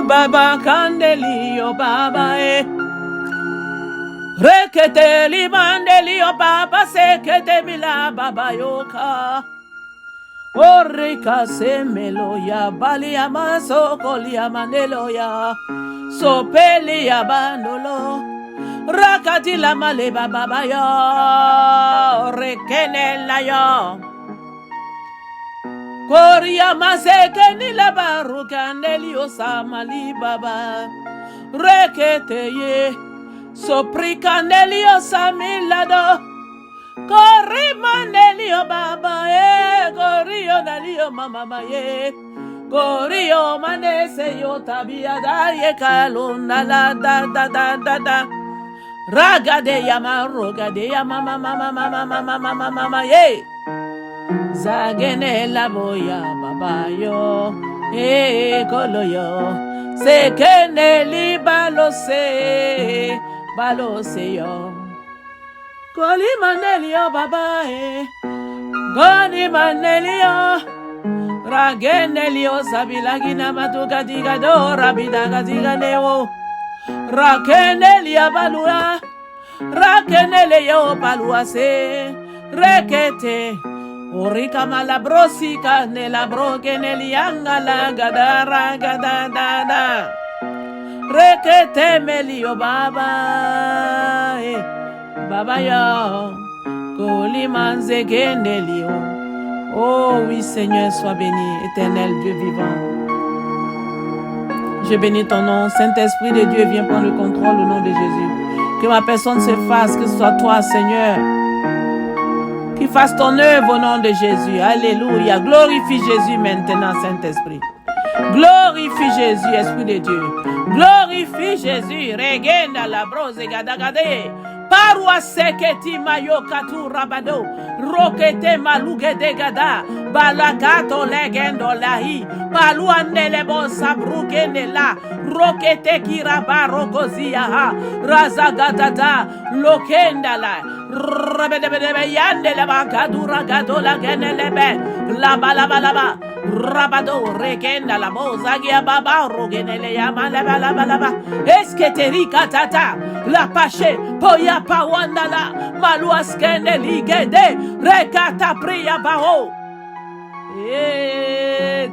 baba candelio baba rekete li mandelio baba sekete mila baba yoka. Orika semelo ya bali ya masokoli ya mandelo ya sopeli ya bandolo rakati la male baba ya rekene la ya koria maseke ni la baru kandelio samali baba rekete ye sopri kandelio samilado kori mandelio baba korio dalio mama ye korio manese yo tabia da ye kalunda la da raga de yama roga de yama mama ye zagene la boya baba yo kolo yo sekene li balose yo koli mandelio baba goni mandelio ragendelio sabilagina matuka diga do rabidaga diga neo rakenelia balua rakenelio balua se rekete orika malabrosi kanela brokenelianga la gadara gadada rekete melio baba baba yo koli manze gendelio. Oh oui Seigneur, sois béni, éternel Dieu vivant. Je bénis ton nom, Saint-Esprit de Dieu, viens prendre le contrôle au nom de Jésus. Que ma personne se fasse, que ce soit toi Seigneur, qui fasse ton œuvre au nom de Jésus. Alléluia, glorifie Jésus maintenant Saint-Esprit. Glorifie Jésus, Esprit de Dieu. Glorifie Jésus, regenda la brose gadagade. Parwa seketi mayo katu rabado rokete maluge de gada balakato legendo lahi paluande lebo sabruke nela rokete kiraba rokozia ha razagadada lokenda la rabede yande la bakadura gadola genelebe la balaba rabado regenda la bozagia baba rogenele yama la esketeri katata la pache poya pawandala maluaskene ligede rekata priya bao.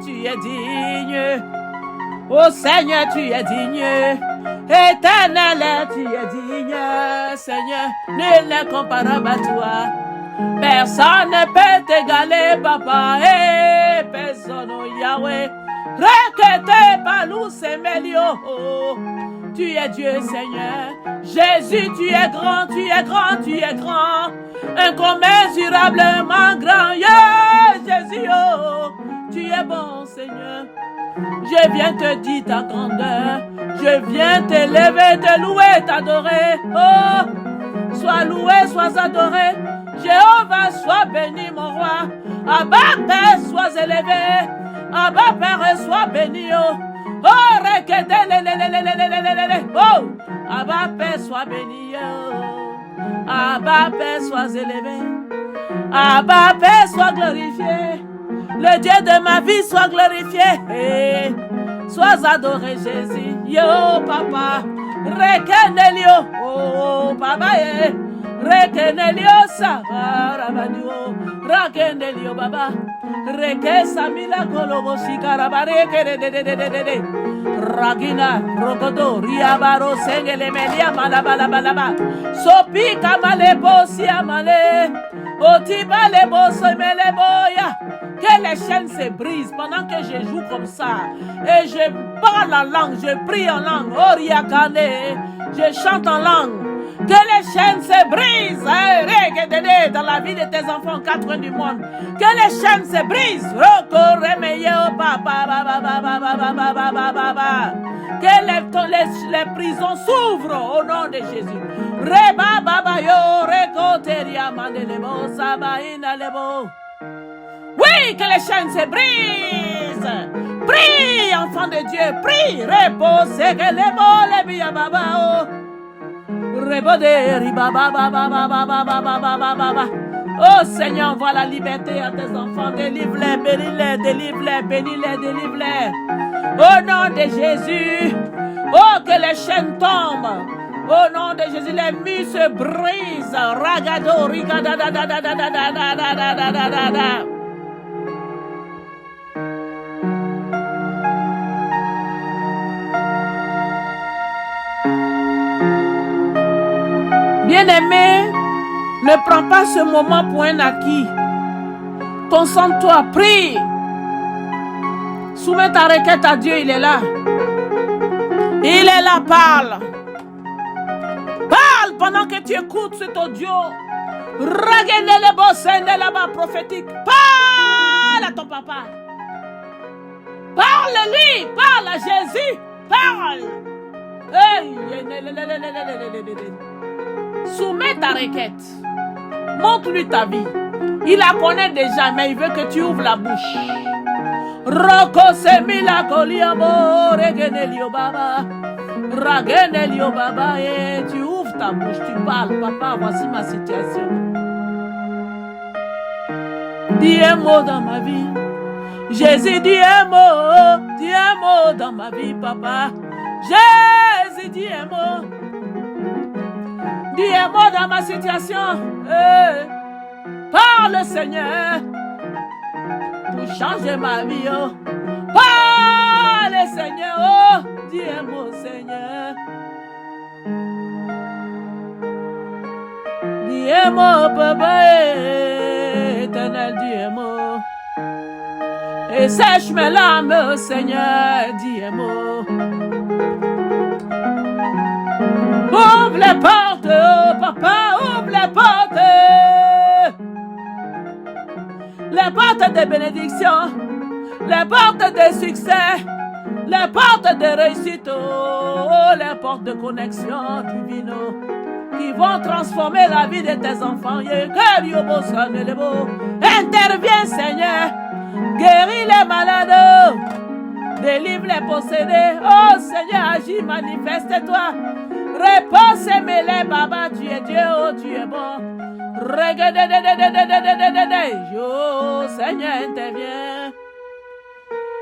Tu es digne, oh Seigneur, tu es digne, éternel, tu es digne, Seigneur, nul n'est comparable à toi. Personne ne peut t'égaler, papa, personne, oh Yahweh. Rekete palou semelio. Tu es Dieu, Seigneur. Jésus, tu es grand, tu es grand, tu es grand. Incommensurablement grand. Yeah, Jésus, oh, tu es bon, Seigneur. Je viens te dire ta grandeur. Je viens t'élever, te louer, t'adorer. Oh, sois loué, sois adoré. Jéhovah, sois béni, mon roi. Abba, Père, sois élevé. Abba, Père, sois béni, oh. Oh, oh, Abba, Père, sois béni, oh. Abba, Père, sois élevé. Abba, Père, sois glorifié. Le Dieu de ma vie soit glorifié. Hey, sois adoré, Jésus. Yo, papa. Rekenelio. Oh, papa, yeah. Rekenelio, Saharabanio. Rekenelio, baba. Reke Samila Kolobo Sikarabare de Ragina Rogodo Riabaro Sengele Melia Malabalabalaba Sopi Kamalebo Siamale Otiba Lebo Semeleboya. Que les chaînes se brisent pendant que je joue comme ça et je parle en langue, je prie en langue, Oriakane, je chante en langue. Que les chaînes se brisent dans la vie de tes enfants aux quatre coins du monde. Que les chaînes se brisent. Que les prisons s'ouvrent au nom de Jésus. Oui, que les chaînes se brisent. Prie, enfant de Dieu, prie. Reposez que les mots, les biababa. Rebode riba ba ba ba ba ba ba ba ba ba ba ba ba Oh Seigneur, envoie la liberté à tes enfants. Délivre-les, bénis-les, délivre-les, bénis-les, délivre-les. Au nom de Jésus. Oh, que les chaînes tombent. Au nom de Jésus, les murs se brisent. Ragado, rigada, da, da, da, da, da, da, da, da, da, da, da, da. Bien-aimé, ne prends pas ce moment pour un acquis. Concentre-toi, prie. Soumets ta requête à Dieu, il est là. Il est là, parle. Parle pendant que tu écoutes cet audio. Regardez les bossins là-bas prophétiques. Parle à ton papa. Parle-lui, parle à Jésus. Parle. Soumets ta requête. Montre-lui ta vie. Il la connaît déjà, mais il veut que tu ouvres la bouche. Roko semila koliamo regenelio baba. Ragenelio baba. Et tu ouvres ta bouche, tu parles. Papa, voici ma situation. Dis un mot dans ma vie. Jésus, dis un mot dans ma vie, papa. Jésus, dis un mot. Dis un mot dans ma situation. Parle, Seigneur, pour changer ma vie. Oh. Parle, Seigneur. Oh. Dis un mot, Seigneur. Dis un mot, papa. Éternel, dis un mot. Et sèche mes larmes, Seigneur. Dis un mot. Ouvre les portes, oh papa, ouvre les portes. Les portes de bénédiction, les portes de succès, les portes de réussite, oh, les portes de connexion divine qui vont transformer la vie de tes enfants. Interviens, Seigneur, guéris les malades, délivre les possédés. Oh Seigneur, agis, manifeste-toi. Réponds, mêlé, Baba, tu es Dieu, oh, tu es bon. Oh, Seigneur, interviens.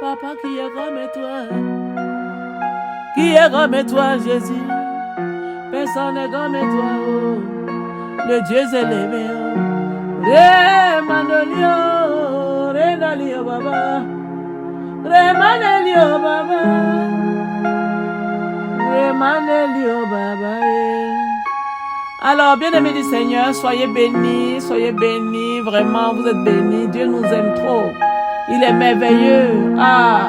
Papa, qui est comme toi? Qui est comme toi, Jésus? Personne n'est comme toi, oh. Le Dieu élevé, oh. Remanolio, Renalio, Baba. Remanolio, Baba. Alors, bien-aimés du Seigneur, soyez bénis, vraiment, vous êtes bénis. Dieu nous aime trop. Il est merveilleux. Ah,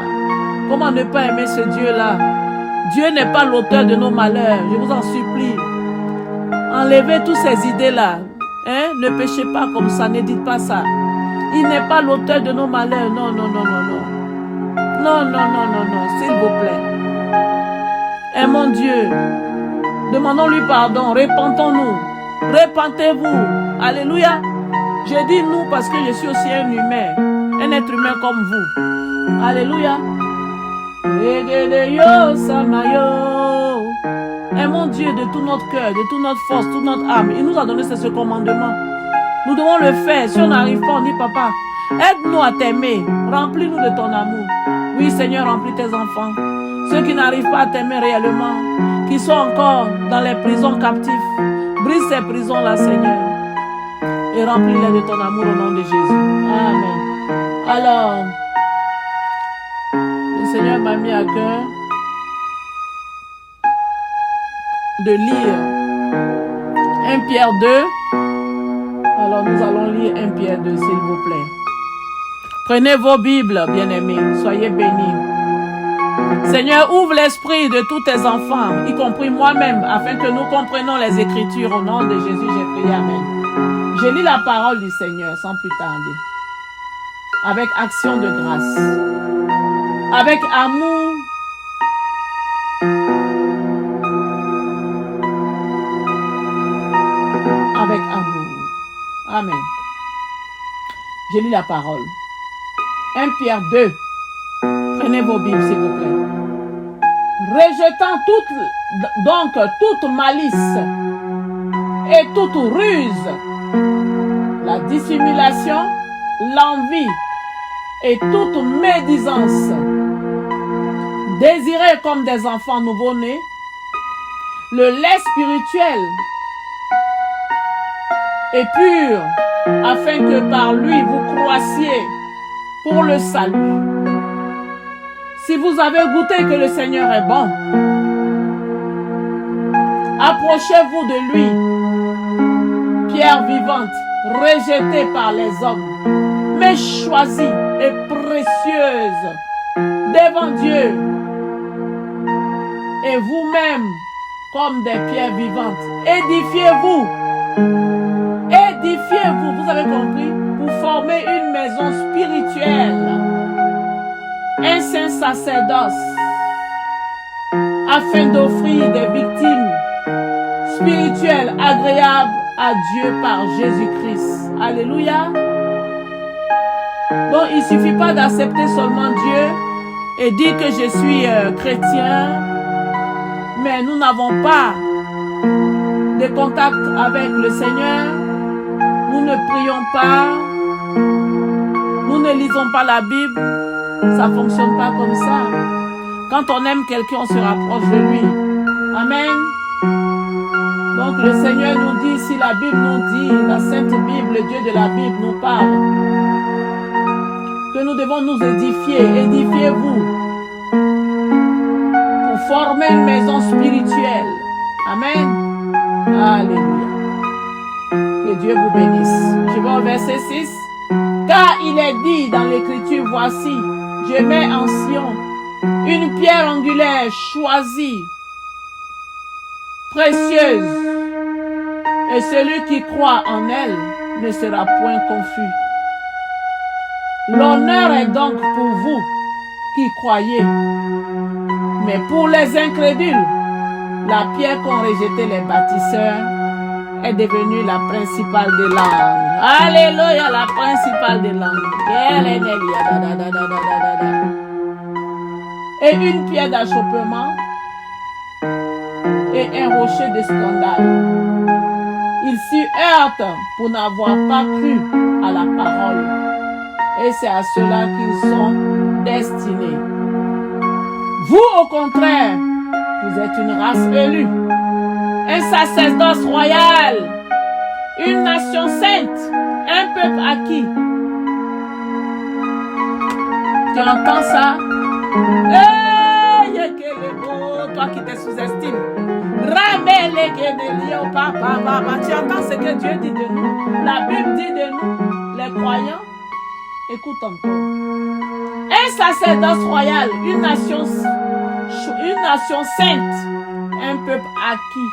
comment ne pas aimer ce Dieu-là? Dieu n'est pas l'auteur de nos malheurs, je vous en supplie. Enlevez toutes ces idées-là. Hein? Ne péchez pas comme ça, ne dites pas ça. Il n'est pas l'auteur de nos malheurs. Non, non, non, non, non. Non, non, non, non, non, s'il vous plaît. Aimons Dieu. Demandons-lui pardon. Repentons-nous. Repentez-vous. Alléluia. Je dis nous parce que je suis aussi un humain. Un être humain comme vous. Alléluia. Aimons Dieu de tout notre cœur, de toute notre force, toute notre âme. Il nous a donné ce commandement. Nous devons le faire. Si on n'arrive pas, on dit papa, aide-nous à t'aimer. Remplis-nous de ton amour. Oui, Seigneur, remplis tes enfants. Ceux qui n'arrivent pas à t'aimer réellement, qui sont encore dans les prisons captifs, brise ces prisons-là, Seigneur, et remplis-les de ton amour au nom de Jésus. Amen. Alors, le Seigneur m'a mis à cœur de lire 1 Pierre 2. Alors, nous allons lire 1 Pierre 2, s'il vous plaît. Prenez vos Bibles, bien-aimés, soyez bénis. Seigneur, ouvre l'esprit de tous tes enfants, y compris moi-même, afin que nous comprenions les Écritures. Au nom de Jésus, j'ai prié. Amen. Je lis la parole du Seigneur sans plus tarder. Avec action de grâce. Avec amour. Avec amour. Amen. Je lis la parole. 1 Pierre 2. Prenez vos Bibles, s'il vous plaît. Rejetant toute malice et toute ruse, la dissimulation, l'envie et toute médisance. Désirez comme des enfants nouveau-nés le lait spirituel et pur, afin que par lui vous croissiez pour le salut. Si vous avez goûté que le Seigneur est bon, approchez-vous de lui, pierre vivante, rejetée par les hommes, mais choisie et précieuse devant Dieu. Et vous-même, comme des pierres vivantes, édifiez-vous. Édifiez-vous, vous avez compris, pour former une maison spirituelle, un saint sacerdoce, afin d'offrir des victimes spirituelles agréables à Dieu par Jésus-Christ. Alléluia. Donc, il ne suffit pas d'accepter seulement Dieu et dire que je suis chrétien, mais nous n'avons pas de contact avec le Seigneur, nous ne prions pas, nous ne lisons pas la Bible, ça ne fonctionne pas comme ça. Quand on aime quelqu'un, on se rapproche de lui. Amen. Donc le Seigneur nous dit, si la Bible nous dit, la Sainte Bible, le Dieu de la Bible nous parle, que nous devons nous édifier, édifiez-vous, pour former une maison spirituelle. Amen. Alléluia. Que Dieu vous bénisse. Je vais au verset 6. Car il est dit dans l'Écriture, voici, je mets en Sion une pierre angulaire choisie, précieuse, et celui qui croit en elle ne sera point confus. L'honneur est donc pour vous qui croyez, mais pour les incrédules, la pierre qu'ont rejetée les bâtisseurs est devenue la principale des langues. Alléluia, la principale des langues. Et une pierre d'achoppement et un rocher de scandale. Ils s'y heurtent pour n'avoir pas cru à la parole. Et c'est à cela qu'ils sont destinés. Vous, au contraire, vous êtes une race élue, un sacerdoce royal, une nation sainte, un peuple acquis. Tu entends ça? Hey, toi qui te sous-estimes. Tu entends ce que Dieu dit de nous? La Bible dit de nous, les croyants. Écoute encore. Un sacerdoce royal, une nation sainte, un peuple acquis,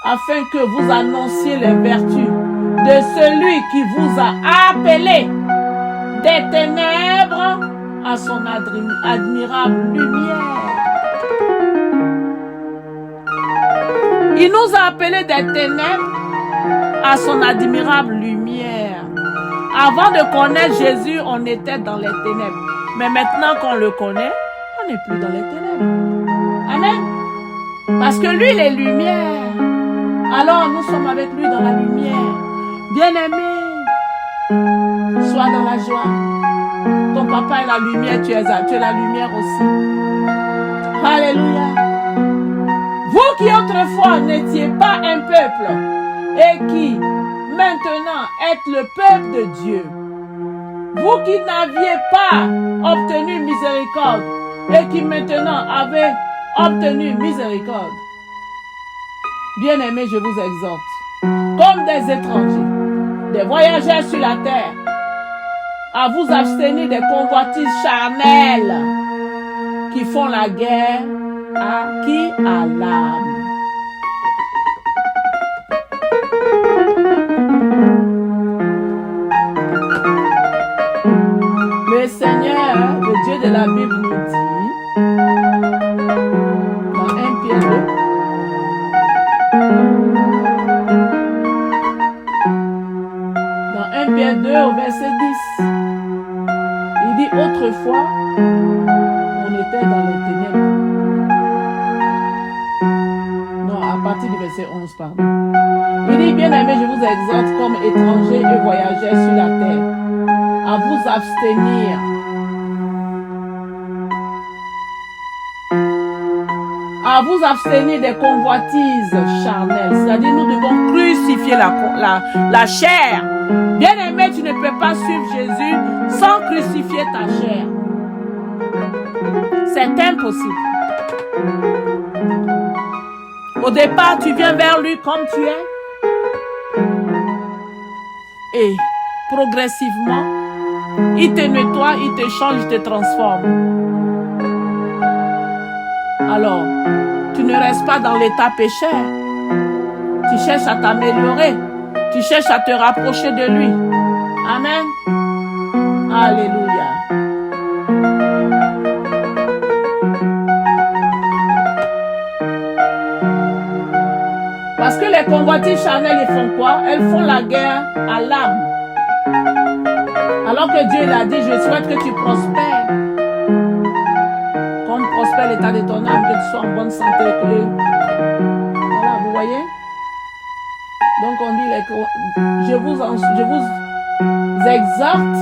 afin que vous annonciez les vertus de celui qui vous a appelé des ténèbres à son admirable lumière. Il nous a appelés des ténèbres à son admirable lumière. Avant de connaître Jésus, on était dans les ténèbres. Mais maintenant qu'on le connaît, on n'est plus dans les ténèbres. Amen. Parce que lui, il est lumière. Alors nous sommes avec lui dans la lumière. Bien-aimé, sois dans la joie. Ton papa est la lumière, tu es la lumière aussi. Alléluia. Vous qui autrefois n'étiez pas un peuple et qui maintenant êtes le peuple de Dieu. Vous qui n'aviez pas obtenu miséricorde et qui maintenant avez obtenu miséricorde. Bien-aimés, je vous exhorte, comme des étrangers, des voyageurs sur la terre, à vous abstenir des convoitises charnelles qui font la guerre à qui? À l'âme. Le Seigneur, le Dieu de la Bible, nous dit dans 1 Pierre 2, dans 1 Pierre 2 au verset 10, il dit autrefois, on était dans les ténèbres. Non, à partir du verset 11, pardon. Il dit, bien-aimés, je vous exhorte comme étrangers et voyageurs sur la terre, à vous abstenir des convoitises charnelles. C'est-à-dire, nous devons crucifier la chair. Bien-aimé, tu ne peux pas suivre Jésus sans crucifier ta chair. C'est impossible. Au départ, tu viens vers lui comme tu es. Et progressivement, il te nettoie, il te change, il te transforme. Alors, tu ne restes pas dans l'état pécheur. Tu cherches à t'améliorer. Tu cherches à te rapprocher de lui. Amen. Alléluia. Parce que les convoitises charnelles, ils font quoi? Elles font la guerre à l'âme. Alors que Dieu l'a dit, je souhaite que tu prospères. Comme prospère l'état de ton âme, que tu sois en bonne santé. Voilà, vous voyez? Donc on dit, je vous exhorte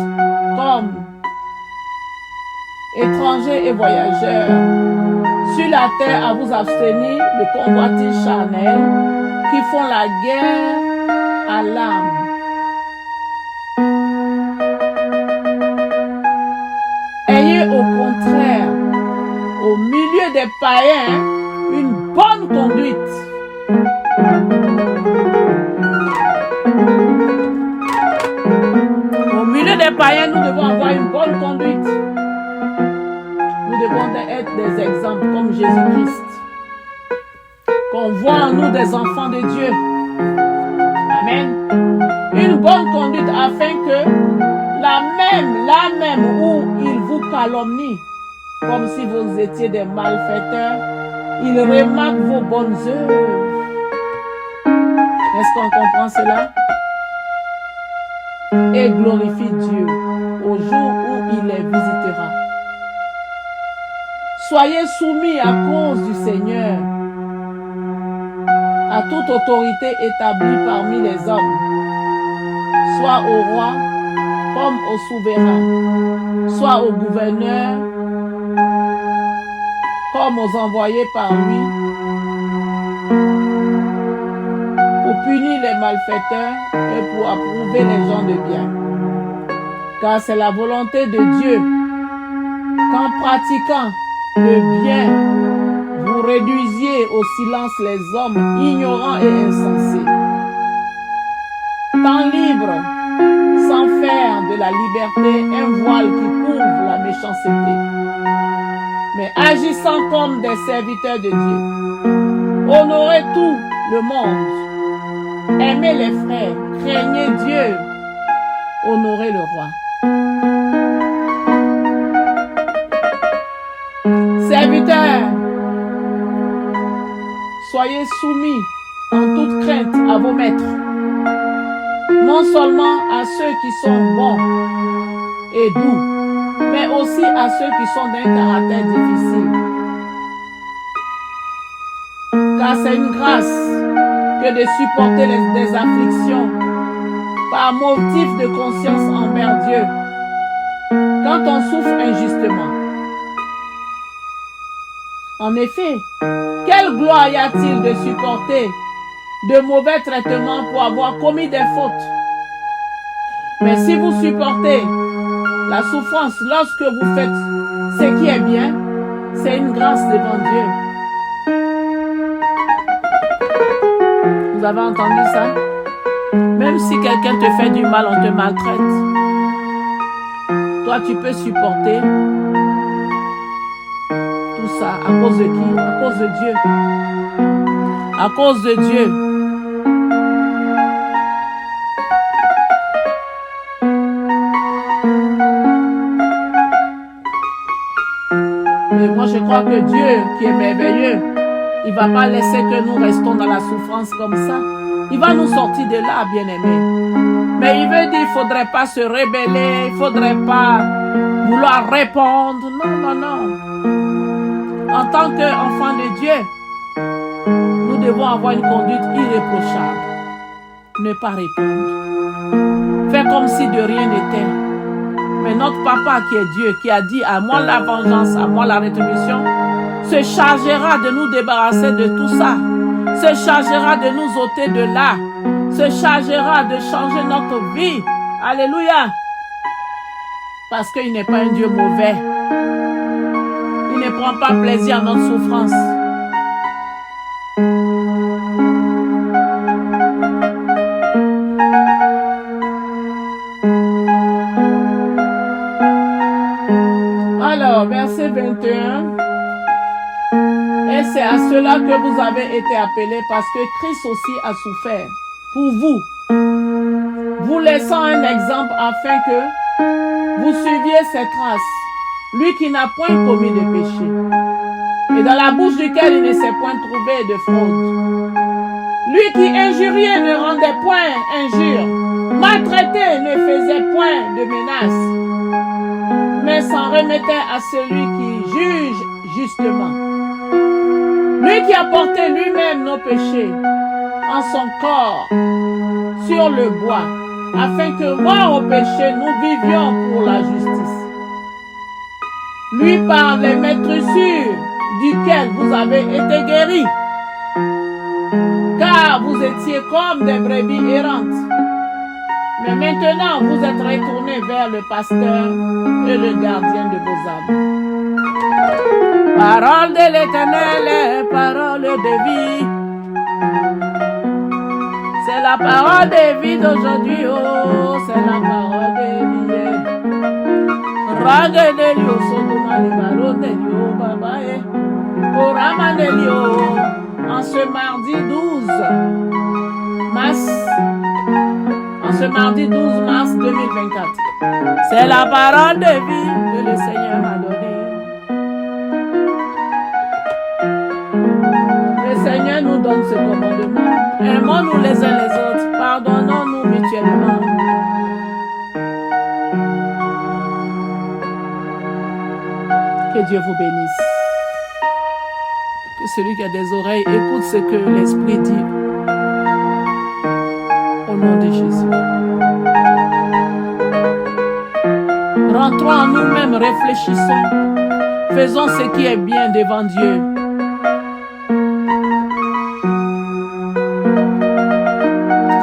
comme étrangers et voyageurs sur la terre à vous abstenir de convoitises charnelles qui font la guerre à l'âme. Ayez au contraire, au milieu des païens, une bonne conduite. Au milieu des païens, nous devons avoir une bonne conduite. Nous devons être des exemples comme Jésus-Christ. Qu'on voit en nous des enfants de Dieu. Amen. Une bonne conduite afin que là même où il vous calomnie, comme si vous étiez des malfaiteurs, il remarque vos bonnes œuvres. Est-ce qu'on comprend cela? Et glorifie Dieu au jour où il les visitera. Soyez soumis à cause du Seigneur à toute autorité établie parmi les hommes, soit au roi comme au souverain, soit aux gouverneurs comme aux envoyés par lui, pour punir les malfaiteurs et pour approuver les gens de bien. Car c'est la volonté de Dieu qu'en pratiquant le bien, vous réduisiez au silence les hommes ignorants et insensés. Tant libre, sans faire de la liberté un voile qui couvre la méchanceté, mais agissant comme des serviteurs de Dieu. Honorez tout le monde, aimez les frères, craignez Dieu, honorez le roi. Serviteurs, soyez soumis en toute crainte à vos maîtres, non seulement à ceux qui sont bons et doux, mais aussi à ceux qui sont d'un caractère difficile. Car c'est une grâce que de supporter des afflictions par motif de conscience envers Dieu quand on souffre injustement. En effet, quelle gloire y a-t-il de supporter de mauvais traitements pour avoir commis des fautes? Mais si vous supportez la souffrance lorsque vous faites ce qui est bien, c'est une grâce devant Dieu. Vous avez entendu ça? Même si quelqu'un te fait du mal, on te maltraite. Toi, tu peux supporter tout ça. À cause de qui? À cause de Dieu. À cause de Dieu. Et moi, je crois que Dieu, qui est merveilleux, il ne va pas laisser que nous restons dans la souffrance comme ça. Il va nous sortir de là, bien-aimés. Mais il veut dire qu'il ne faudrait pas se rebeller, il ne faudrait pas vouloir répondre. Non, non, non. En tant qu'enfants de Dieu, nous devons avoir une conduite irréprochable. ne pas répondre. Fais comme si de rien n'était. Mais notre papa qui est Dieu, qui a dit à moi la vengeance, à moi la rétribution, se chargera de nous débarrasser de tout ça, se chargera de nous ôter de là, se chargera de changer notre vie. Alléluia. Parce qu'il n'est pas un Dieu mauvais. Il ne prend pas plaisir à notre souffrance. Alors, verset 21. Et c'est à cela que vous avez été appelés, parce que Christ aussi a souffert pour vous, vous laissant un exemple afin que vous suiviez ses traces. Lui qui n'a point commis de péché, et dans la bouche duquel il ne s'est point trouvé de fraude. Lui qui injuriait ne rendait point injure, maltraité ne faisait point de menaces, mais s'en remettait à celui qui juge justement. Lui qui a porté lui-même nos péchés en son corps sur le bois, afin que morts au péché, nous vivions pour la justice. Lui par les maîtrissures duquel vous avez été guéris, car vous étiez comme des brebis errantes. Mais maintenant, vous êtes retournés vers le pasteur et le gardien de vos âmes. Parole de l'Éternel, parole de vie. C'est la parole de vie d'aujourd'hui, oh, c'est la parole de vie. Raguedelio, Sodoma, Barodelio, Babae, Oramanelio, en ce mardi 12 mars. En ce mardi 12 mars 2024. C'est la parole de vie que le Seigneur m'a donnée. Le Seigneur nous donne ce commandement. Aimons-nous les uns les autres. Pardonnons-nous mutuellement. Que Dieu vous bénisse. Que celui qui a des oreilles écoute ce que l'Esprit dit. Au nom de Jésus. Rentrons en nous-mêmes, réfléchissons. Faisons ce qui est bien devant Dieu.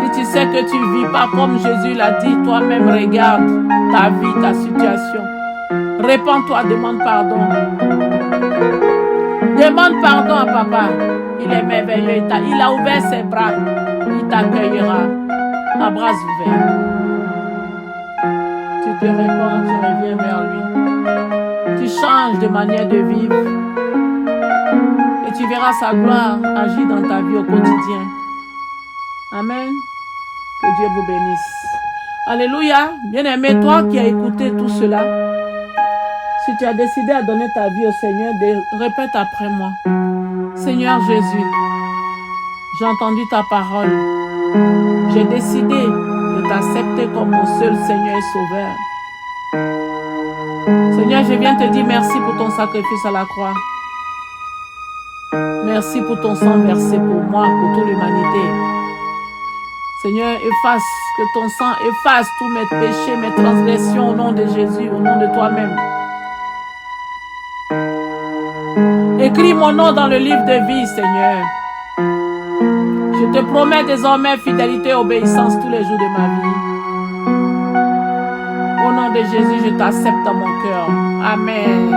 Si tu sais que tu ne vis pas comme Jésus l'a dit, toi-même regarde ta vie, ta situation. Répands-toi, demande pardon. Demande pardon à papa. Il est merveilleux. Il a ouvert ses bras. Il t'accueillera à bras ouverts. Tu te répands, tu reviens vers lui. Tu changes de manière de vivre. Et tu verras sa gloire agir dans ta vie au quotidien. Amen. Que Dieu vous bénisse. Alléluia. Bien-aimé, toi qui as écouté tout cela, si tu as décidé à donner ta vie au Seigneur, répète après moi. Seigneur Jésus, j'ai entendu ta parole. J'ai décidé de t'accepter comme mon seul Seigneur et Sauveur. Seigneur, je viens te dire merci pour ton sacrifice à la croix. Merci pour ton sang versé pour moi, pour toute l'humanité. Seigneur, que ton sang efface tous mes péchés, mes transgressions au nom de Jésus, au nom de toi-même. Écris mon nom dans le livre de vie, Seigneur. Je te promets désormais fidélité et obéissance tous les jours de ma vie. Au nom de Jésus, je t'accepte dans mon cœur. Amen.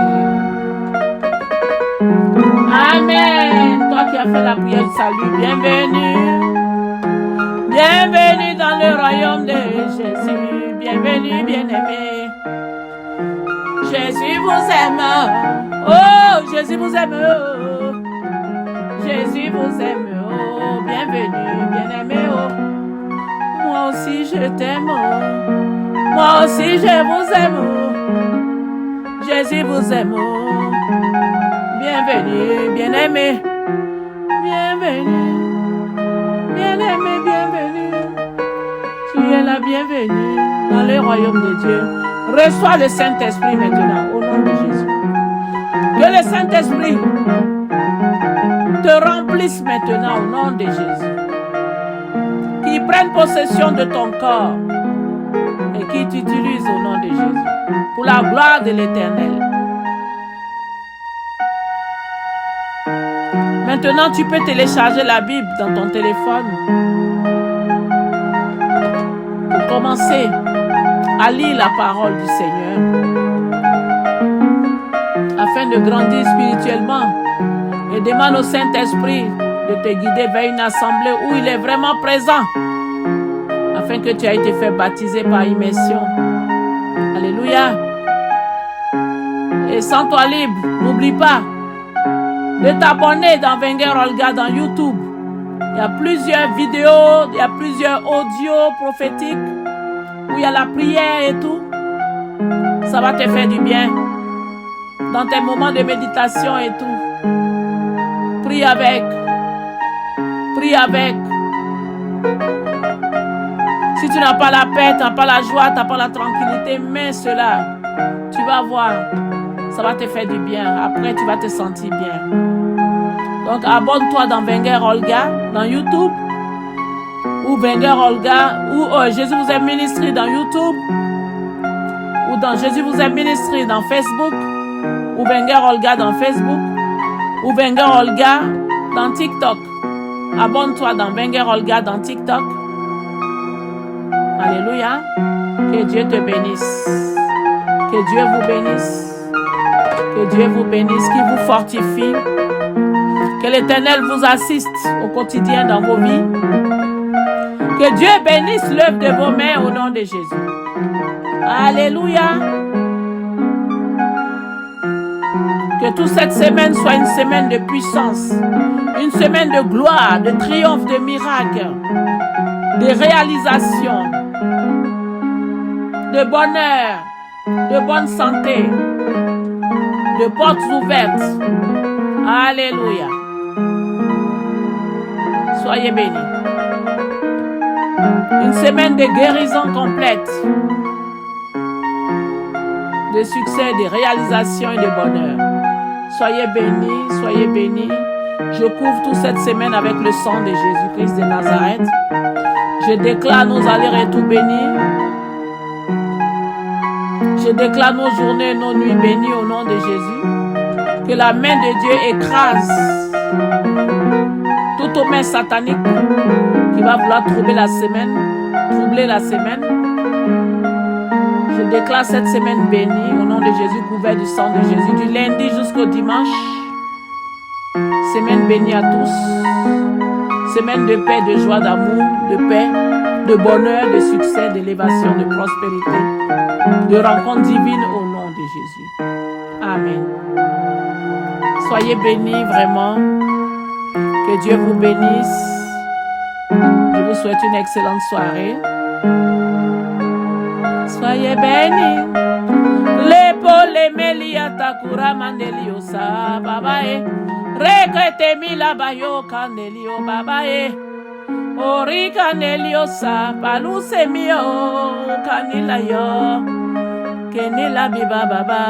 Amen. Toi qui as fait la prière du salut, bienvenue. Bienvenue dans le royaume de Jésus. Bienvenue, bien-aimé. Jésus vous aime. Oh, Jésus vous aime. Jésus vous aime. Oh, bienvenue, bien-aimé. Oh. Moi aussi je t'aime. Moi aussi je vous aime. Jésus vous aime. Bienvenue, bien-aimé. Bienvenue. Bien-aimé, bienvenue. Tu es la bienvenue dans le royaume de Dieu. Reçois le Saint-Esprit maintenant au nom de Jésus. Que le Saint-Esprit te remplisse maintenant au nom de Jésus. qui prennent possession de ton corps et qui t'utilisent au nom de Jésus pour la gloire de l'Éternel. Maintenant, tu peux télécharger la Bible dans ton téléphone pour commencer à lire la parole du Seigneur afin de grandir spirituellement, et demande au Saint-Esprit de te guider vers une assemblée où il est vraiment présent afin que tu aies été fait baptiser par immersion. Alléluia. Et sens-toi libre, n'oublie pas de t'abonner dans Wenger Olga dans YouTube. Il y a plusieurs vidéos, il y a plusieurs audios prophétiques où il y a la prière et tout. Ça va te faire du bien dans tes moments de méditation et tout. Prie avec. Prie avec. Si tu n'as pas la paix, tu n'as pas la joie, tu n'as pas la tranquillité, mets cela. Tu vas voir. Ça va te faire du bien. Après, tu vas te sentir bien. Donc, abonne-toi dans Wenger Olga, dans YouTube. Ou Wenger Olga, ou Jésus vous est ministré dans YouTube. Ou dans Jésus vous est ministré dans Facebook. Ou Wenger Olga dans Facebook. Ou Wenger Olga dans TikTok. Abonne-toi dans Wenger Olga dans TikTok. Alléluia. Que Dieu te bénisse. Que Dieu vous bénisse. Que Dieu vous bénisse, qu'il vous fortifie. Que l'Éternel vous assiste au quotidien dans vos vies. Que Dieu bénisse l'œuvre de vos mains au nom de Jésus. Alléluia. Que toute cette semaine soit une semaine de puissance, une semaine de gloire, de triomphe, de miracles, de réalisations, de bonheur, de bonne santé, de portes ouvertes. Alléluia. Soyez bénis. Une semaine de guérison complète, de succès, de réalisation et de bonheur. Soyez bénis, soyez bénis. Je couvre toute cette semaine avec le sang de Jésus-Christ de Nazareth. Je déclare nos allers-retours bénis. Je déclare nos journées et nos nuits bénies au nom de Jésus. Que la main de Dieu écrase toute main satanique qui va vouloir troubler la semaine. Je déclare cette semaine bénie au nom de Jésus, couvert du sang de Jésus, du lundi jusqu'au dimanche. Semaine bénie à tous. Semaine de paix, de joie, d'amour, de paix, de bonheur, de succès, d'élévation, de prospérité, de rencontre divine au nom de Jésus. Amen. Soyez bénis vraiment. Que Dieu vous bénisse. Je vous souhaite une excellente soirée. Soyez bénis. L'épaule melia takura mandeliosa babae. Regrete mila bayo candelio babae. Ori candeliosa paluse mio canila yo. Kenila biba baba.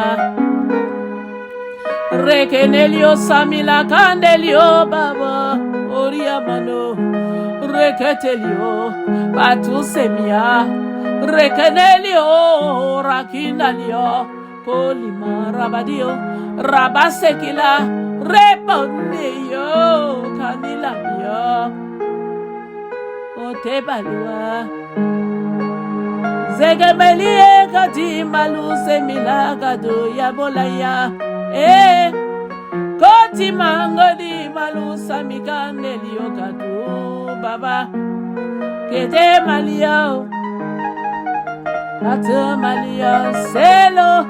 Rekenelio samila candelio baba. Ori amano. Reketelio patuse mia. Rekenelio rakinalio polima rabadio rabasekila repondeyo kanila mio otebalua zegemelie kati maluse milagado ya bolaya koti mangodi malusa mikanelio kadu baba kete malio Atamalia selo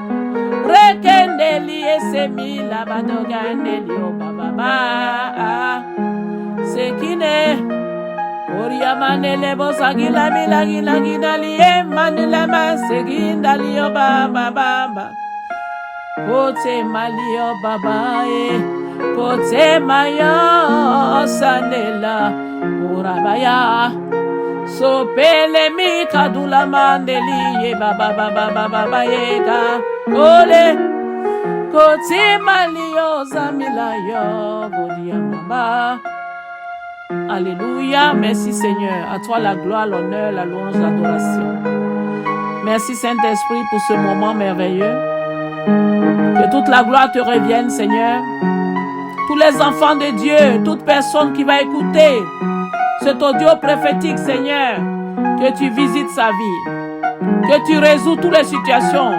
rekendeli esemila badogandelio baba sekine oria manele bosagila milagila ginalie manila masegindalio baba kote malio baba kote maya sanela urabaya so pele mi kadula mandeli ye baba yega ole koti malio zamila yo godia mama Alléluia. Merci Seigneur. À toi la gloire, l'honneur, la louange, l'adoration. Merci Saint-Esprit pour ce moment merveilleux. Que toute la gloire te revienne Seigneur. Tous les enfants de Dieu, toute personne qui va écouter cet audio prophétique Seigneur, que tu visites sa vie, que tu résous toutes les situations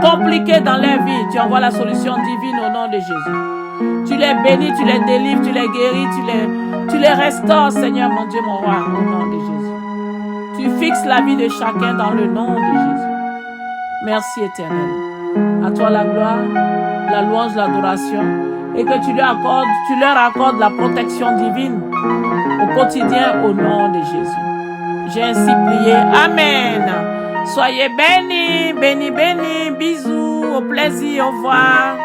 compliquées dans leur vie. Tu envoies la solution divine au nom de Jésus. Tu les bénis, tu les délivres, tu les guéris, tu les restaures Seigneur mon Dieu, mon roi, au nom de Jésus. Tu fixes la vie de chacun dans le nom de Jésus. Merci éternel. À toi la gloire, la louange, l'adoration, et que tu leur accordes la protection divine au quotidien au nom de Jésus. J'ai ainsi prié. Amen. Soyez bénis, bénis, bénis. Bisous, au plaisir, au revoir.